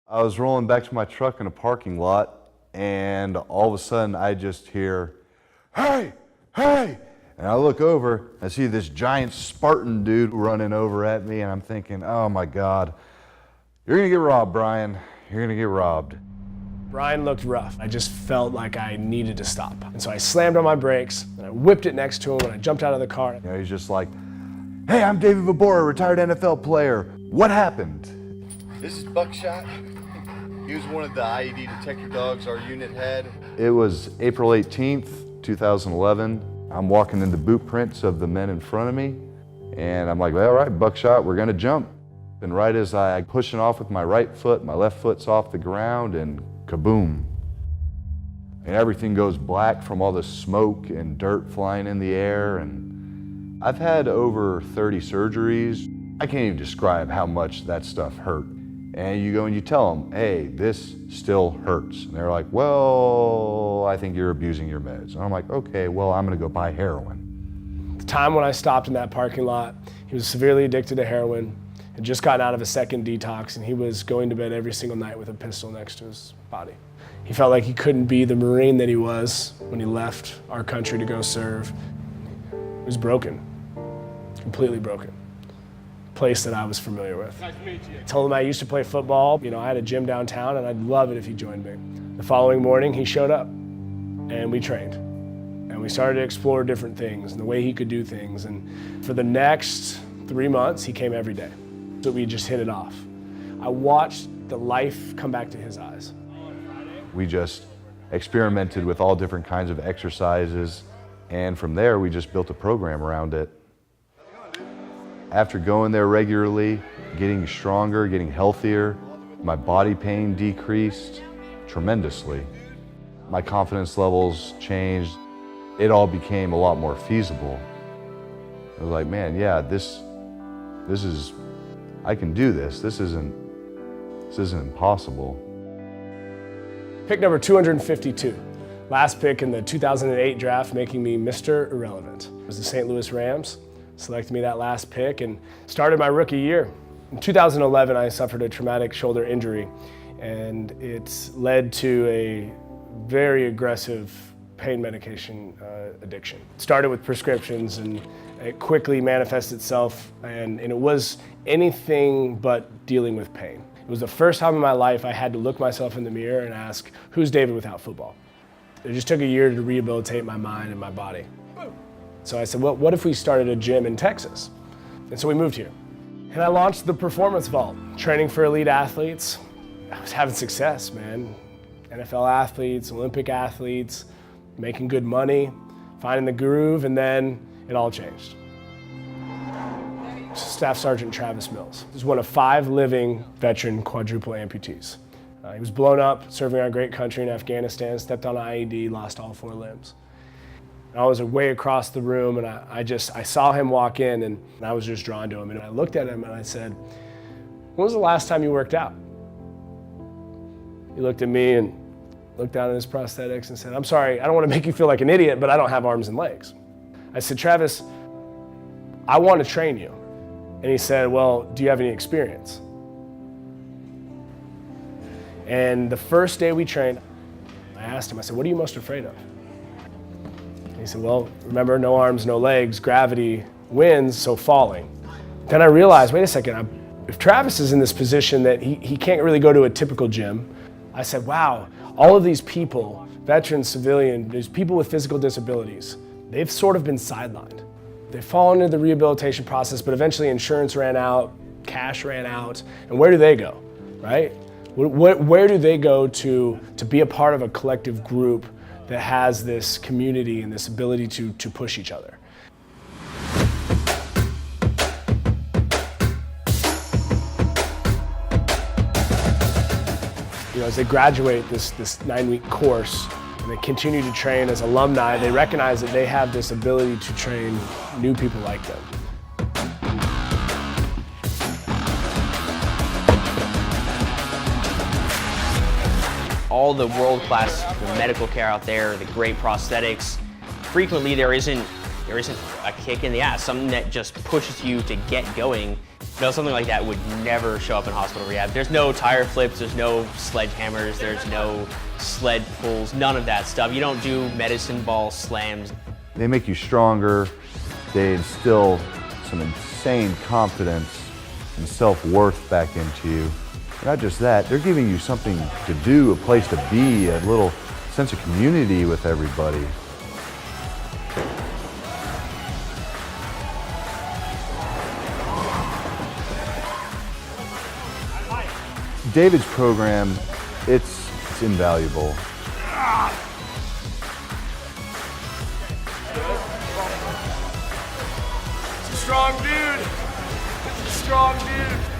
I was rolling back to my truck in a parking lot, and all of a sudden I just hear, "Hey, hey!" And I look over, I see this giant Spartan dude running over at me, and I'm thinking, oh my God, you're gonna get robbed, Brian. You're gonna get robbed. Brian looked rough. I just felt like I needed to stop. And so I slammed on my brakes, and I whipped it next to him, and I jumped out of the car. You know, he's just like, "Hey, I'm David Vabora, retired NFL player. What happened?" This is Buckshot. He was one of the IED detector dogs our unit had. It was April 18th, 2011. I'm walking in the boot prints of the men in front of me, and I'm like, well, all right, Buckshot, we're gonna jump. And right as I pushing off with my right foot, my left foot's off the ground, and kaboom. And everything goes black from all the smoke and dirt flying in the air. And I've had over 30 surgeries. I can't even describe how much that stuff hurt. And you go and you tell them, hey, this still hurts. And they're like, well, I think you're abusing your meds. And I'm like, okay, well, I'm gonna go buy heroin. The time when I stopped in that parking lot, he was severely addicted to heroin, had just gotten out of a second detox, and he was going to bed every single night with a pistol next to his body. He felt like he couldn't be the Marine that he was when he left our country to go serve. He was broken, completely broken. Place that I was familiar with. Nice to meet you. I told him I used to play football. You know, I had a gym downtown, and I'd love it if he joined me. The following morning, he showed up, and we trained. And we started to explore different things and the way he could do things. And for the next 3 months, he came every day. So we just hit it off. I watched the life come back to his eyes. We just experimented with all different kinds of exercises, and from there, we just built a program around it. After going there regularly, getting stronger, getting healthier, my body pain decreased tremendously. My confidence levels changed. It all became a lot more feasible. I was like, man, yeah, this is, I can do this. This isn't impossible. Pick number 252. Last pick in the 2008 draft, making me Mr. Irrelevant. It was the St. Louis Rams. Selected me that last pick and started my rookie year. In 2011, I suffered a traumatic shoulder injury, and it led to a very aggressive pain medication addiction. It started with prescriptions, and it quickly manifested itself, and it was anything but dealing with pain. It was the first time in my life I had to look myself in the mirror and ask, who's David without football? It just took a year to rehabilitate my mind and my body. So I said, well, what if we started a gym in Texas? And so we moved here. And I launched the Performance Vault, training for elite athletes. I was having success, man. NFL athletes, Olympic athletes, making good money, finding the groove, and then it all changed. Staff Sergeant Travis Mills is one of 5 living veteran quadruple amputees. He was blown up serving our great country in Afghanistan, stepped on an IED, lost all 4 limbs. I was way across the room, and I saw him walk in, and I was just drawn to him. And I looked at him and I said, when was the last time you worked out? He looked at me and looked down at his prosthetics and said, I'm sorry, I don't want to make you feel like an idiot, but I don't have arms and legs. I said, Travis, I want to train you. And he said, well, do you have any experience? And the first day we trained, I asked him, I said, what are you most afraid of? He said, well, remember, no arms, no legs, gravity wins, so falling. Then I realized, wait a second, if Travis is in this position that he can't really go to a typical gym, I said, wow, all of these people, veterans, civilian, there's people with physical disabilities, they've sort of been sidelined. They've fallen into the rehabilitation process, but eventually insurance ran out, cash ran out, and where do they go, right? Where do they go to be a part of a collective group that has this community and this ability to push each other? You know, as they graduate this 9-week course and they continue to train as alumni, they recognize that they have this ability to train new people like them. All the world-class medical care out there, the great prosthetics, frequently there isn't a kick in the ass, something that just pushes you to get going No, something like that would never show up in hospital rehab. There's no tire flips, there's no sledgehammers, there's no sled pulls, none of that stuff. You don't do medicine ball slams. They make you stronger. They instill some insane confidence and self-worth back into you. Not just that, they're giving you something to do, a place to be, a little sense of community with everybody. David's program, it's invaluable. It's a strong dude. It's a strong dude.